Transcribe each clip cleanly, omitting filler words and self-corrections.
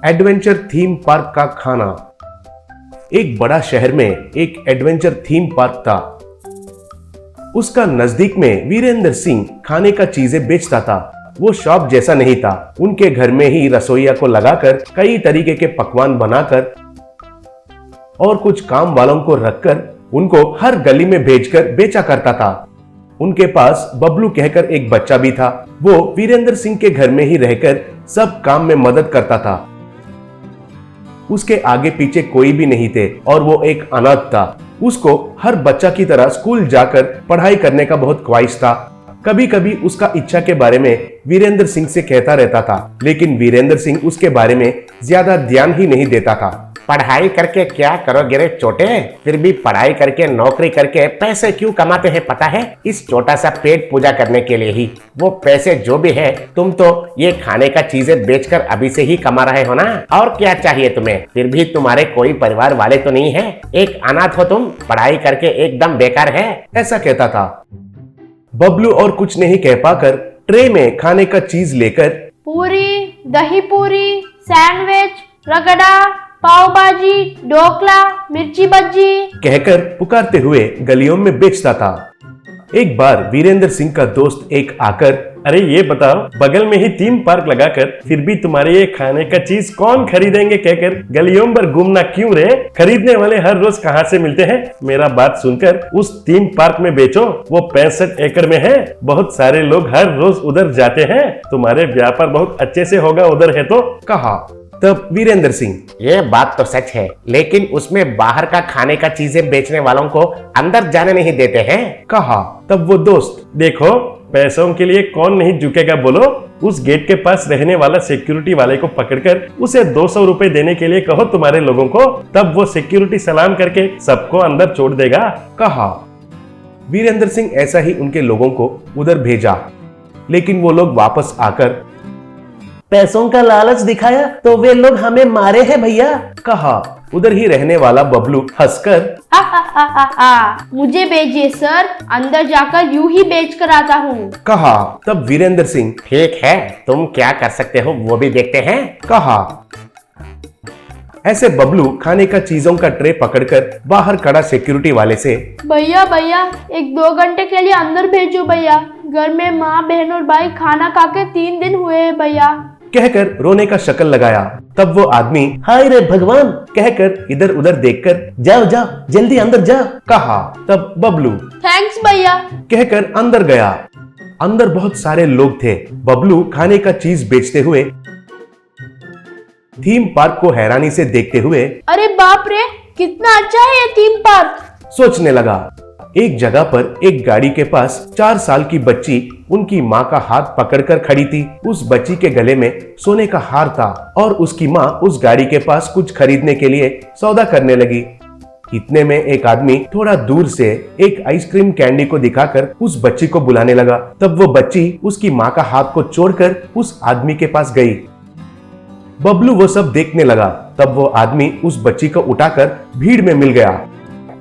Adventure theme park का खाना। एक बड़ा शहर में एक एडवेंचर थीम पार्क था। उसका नजदीक में वीरेंद्र सिंह खाने का चीजें बेचता था। वो शॉप जैसा नहीं था। उनके घर में ही रसोइया को लगाकर कई तरीके के पकवान बनाकर और कुछ काम वालों को रखकर उनको हर गली में भेजकर बेचा करता था। उनके पास बबलू कहकर एक बच्चा भी था। वो वीरेंद्र सिंह के घर में ही रहकर सब काम में मदद करता था। उसके आगे पीछे कोई भी नहीं थे और वो एक अनाथ था। उसको हर बच्चा की तरह स्कूल जाकर पढ़ाई करने का बहुत ख्वाहिश था। कभी कभी उसका इच्छा के बारे में वीरेंद्र सिंह से कहता रहता था, लेकिन वीरेंद्र सिंह उसके बारे में ज्यादा ध्यान ही नहीं देता था। पढ़ाई करके क्या करोगे रे छोटे, फिर भी पढ़ाई करके नौकरी करके पैसे क्यों कमाते हैं पता है? इस छोटा सा पेट पूजा करने के लिए ही। वो पैसे जो भी है तुम तो ये खाने का चीजें बेचकर अभी से ही कमा रहे हो ना। और क्या चाहिए तुम्हें? फिर भी तुम्हारे कोई परिवार वाले तो नहीं है। एक अनाथ हो तुम, पढ़ाई करके एकदम बेकार है, ऐसा कहता था। बबलू और कुछ नहीं कह पाकर ट्रे में खाने का चीज लेकर पूरी, दही पूरी, सैंडविच, रगड़ा, पाव भाजी, ढोकला, मिर्ची बज्जी कहकर पुकारते हुए गलियों में बेचता था। एक बार वीरेंद्र सिंह का दोस्त एक आकर, अरे ये बताओ, बगल में ही थीम पार्क लगाकर फिर भी तुम्हारे ये खाने का चीज कौन खरीदेंगे कहकर गलियों पर घूमना क्यों रे? खरीदने वाले हर रोज कहाँ से मिलते हैं? मेरा बात सुनकर उस थीम पार्क में बेचो। वो 65 एकड़ में है। बहुत सारे लोग हर रोज उधर जाते हैं। तुम्हारे व्यापार बहुत अच्छे से होगा उधर है तो, कहा। तब वीरेंद्र सिंह, ये बात तो सच है, लेकिन उसमें बाहर का खाने का चीजें बेचने वालों को अंदर जाने नहीं देते हैं, कहा। तब वो दोस्त, देखो पैसों के लिए कौन नहीं झुकेगा बोलो। उस गेट के पास रहने वाला सिक्योरिटी वाले को पकड़कर उसे 200 रुपए देने के लिए कहो तुम्हारे लोगों को, तब वो सिक्योरिटी सलाम करके सबको अंदर छोड़ देगा, कहा। वीरेंद्र सिंह ऐसा ही उनके लोगों को उधर भेजा, लेकिन वो लोग वापस आकर पैसों का लालच दिखाया तो वे लोग हमें मारे हैं भैया, कहा। उधर ही रहने वाला बबलू हंसकर, मुझे भेजिए सर, अंदर जाकर यूं ही बेच कर आता हूँ, कहा। तब वीरेंद्र सिंह, ठीक है, तुम क्या कर सकते हो वो भी देखते हैं, कहा। ऐसे बबलू खाने का चीजों का ट्रे पकड़कर बाहर खड़ा सिक्योरिटी वाले से, भैया भैया 1-2 घंटे के लिए अंदर भेजो भैया, घर में माँ बहन और भाई खाना खा के 3 दिन हुए हैं भैया, कहकर रोने का शक्ल लगाया। तब वो आदमी, हाय रे भगवान, कहकर इधर उधर देखकर, जाओ जाओ जल्दी अंदर जाओ, कहा। तब बबलू, थैंक्स भैया, कहकर अंदर गया। अंदर बहुत सारे लोग थे। बबलू खाने का चीज बेचते हुए थीम पार्क को हैरानी से देखते हुए, अरे बाप रे, कितना अच्छा है ये थीम पार्क, सोचने लगा। एक जगह पर एक गाड़ी के पास 4 साल की बच्ची उनकी माँ का हाथ पकड़कर खड़ी थी। उस बच्ची के गले में सोने का हार था और उसकी माँ उस गाड़ी के पास कुछ खरीदने के लिए सौदा करने लगी। इतने में एक आदमी थोड़ा दूर से एक आइसक्रीम कैंडी को दिखाकर उस बच्ची को बुलाने लगा। तब वो बच्ची उसकी माँ का हाथ को छोड़कर उस आदमी के पास गई। बबलू वो सब देखने लगा। तब वो आदमी उस बच्ची को उठाकर भीड़ में मिल गया।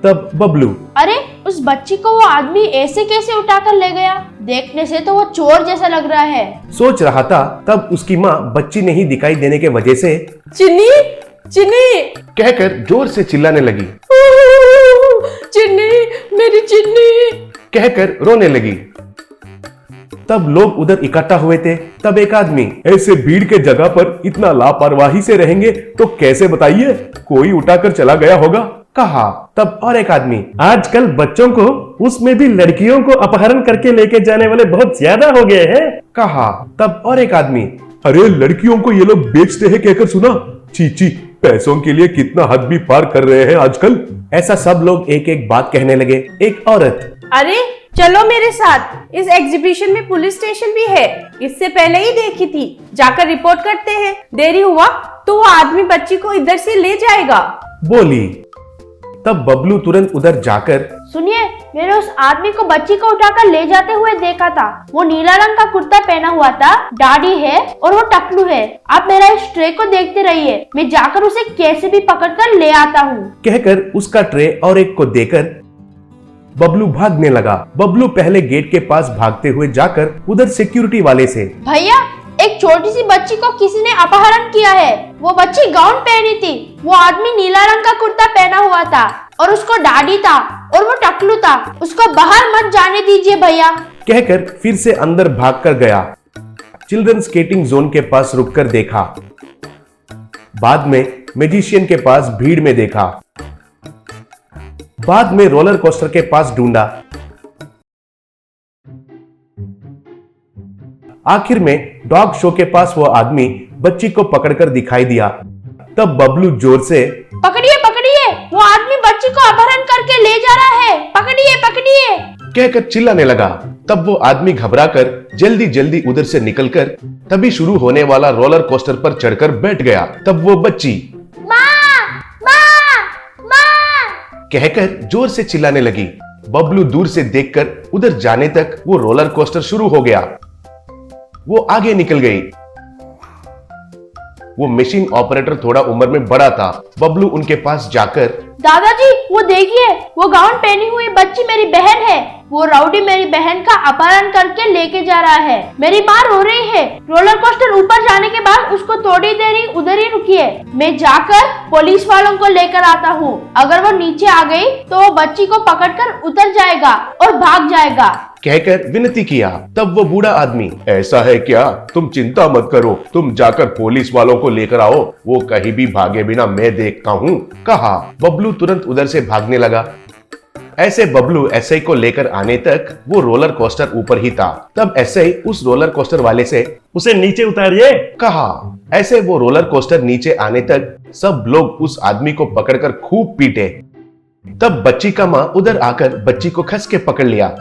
तब बबलू, अरे उस बच्ची को वो आदमी ऐसे कैसे उठाकर ले गया? देखने से तो वो चोर जैसा लग रहा है, सोच रहा था। तब उसकी माँ बच्ची नहीं दिखाई देने के वजह से चिन्नी चिन्नी कहकर जोर से चिल्लाने लगी, चिन्नी मेरी चिन्नी कहकर रोने लगी। तब लोग उधर इकट्ठा हुए थे। तब एक आदमी, ऐसे भीड़ के जगह पर इतना लापरवाही से रहेंगे तो कैसे बताइए, कोई उठाकर चला गया होगा, कहा। तब और एक आदमी, आजकल बच्चों को, उसमें भी लड़कियों को अपहरण करके लेके जाने वाले बहुत ज्यादा हो गए हैं, कहा। तब और एक आदमी, अरे लड़कियों को ये लोग बेचते हैं कहकर सुना, ची पैसों के लिए कितना हद भी पार कर रहे हैं आजकल। ऐसा सब लोग एक एक बात कहने लगे। एक औरत, अरे चलो मेरे साथ, इस एग्जीबिशन में पुलिस स्टेशन भी है, इससे पहले ही देखी थी, जाकर रिपोर्ट करते हैं, देरी हुआ तो वो आदमी बच्ची को इधर से ले जाएगा, बोली। तब बबलू तुरंत उधर जाकर, सुनिए, मैंने उस आदमी को बच्ची को उठाकर ले जाते हुए देखा था। वो नीला रंग का कुर्ता पहना हुआ था, दाढ़ी है और वो टकलू है। आप मेरा इस ट्रे को देखते रहिए, मैं जाकर उसे कैसे भी पकड़कर ले आता हूँ, कहकर उसका ट्रे और एक को देकर बबलू भागने लगा। बबलू पहले गेट के पास भागते हुए जाकर उधर सिक्योरिटी वाले से, भैया एक छोटी सी बच्ची को किसी ने अपहरण किया है। वो बच्ची गाउन पहनी थी। वो आदमी नीला रंग का कुर्ता पहना हुआ था और उसको दाढ़ी था और वो टकलू था। उसको बाहर मत जाने दीजिए भैया। कहकर फिर से अंदर भागकर गया। चिल्ड्रन स्केटिंग जोन के पास रुककर देखा। बाद में मैजिशियन के पास भीड़ में देखा। बाद में रोलर कोस्टर के पास ढूंढा। आखिर में डॉग शो के पास वो आदमी बच्ची को पकड़कर दिखाई दिया। तब बबलू जोर से पकड़िए पकड़िए, वो आदमी बच्ची को अपहरण करके ले जा रहा है, पकड़िए पकड़िए कहकर चिल्लाने लगा। तब वो आदमी घबराकर जल्दी जल्दी उधर से निकलकर तभी शुरू होने वाला रोलर कोस्टर पर चढ़कर बैठ गया। तब वो बच्ची माँ माँ माँ कहकर जोर से चिल्लाने लगी। बबलू दूर से देखकर उधर जाने तक वो रोलर कोस्टर शुरू हो गया। वो आगे निकल गई। वो मशीन ऑपरेटर थोड़ा उम्र में बड़ा था। बबलू उनके पास जाकर दादाजी वो देखिए, वो गाउन पहनी हुई बच्ची मेरी बहन है। वो राउडी मेरी बहन का अपहरण करके लेके जा रहा है। मेरी माँ रो रही है। रोलर कोस्टर ऊपर जाने के बाद उसको थोड़ी देर ही उधर ही रुकिए, मैं जाकर पुलिस वालों को लेकर आता हूँ। अगर वो नीचे आ गई तो वो बच्ची को पकड़कर उतर जाएगा और भाग जाएगा कहकर विनती किया। तब वो बूढ़ा आदमी ऐसा है क्या, तुम चिंता मत करो, तुम जाकर पुलिस वालों को लेकर आओ, वो कहीं भी भागे बिना मैं देखता हूँ कहा। बबलू तुरंत उधर से भागने लगा। ऐसे बबलू एसआई को लेकर आने तक वो रोलर कोस्टर ऊपर ही था। तब एसआई उस रोलर कोस्टर वाले से उसे नीचे उतारिए कहा। ऐसे वो रोलर कोस्टर नीचे आने तक सब लोग उस आदमी को पकड़कर खूब पीटे। तब बच्ची का माँ उधर आकर बच्ची को खस के पकड़ लिया।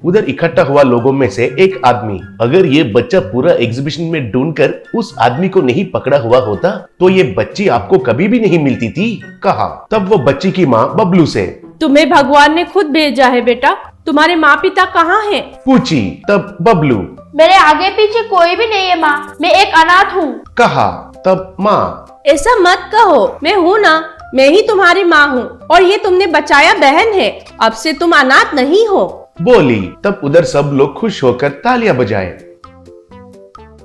उधर इकट्ठा हुआ लोगों में से एक आदमी, अगर ये बच्चा पूरा एग्जीबिशन में ढूंढकर उस आदमी को नहीं पकड़ा हुआ होता तो ये बच्ची आपको कभी भी नहीं मिलती थी कहा। तब वो बच्ची की माँ बबलू से तुम्हें भगवान ने खुद भेजा है बेटा, तुम्हारे माँ पिता कहाँ हैं? पूछी। तब बबलू मेरे आगे पीछे कोई भी नहीं है माँ, मैं एक अनाथ हूँ कहा। तब माँ ऐसा मत कहो, मैं हूँ ना, मैं ही तुम्हारी माँ हूँ और ये तुमने बचाया बहन है। अब से तुम अनाथ नहीं हो बोली। तब उधर सब लोग खुश होकर तालियां बजाए।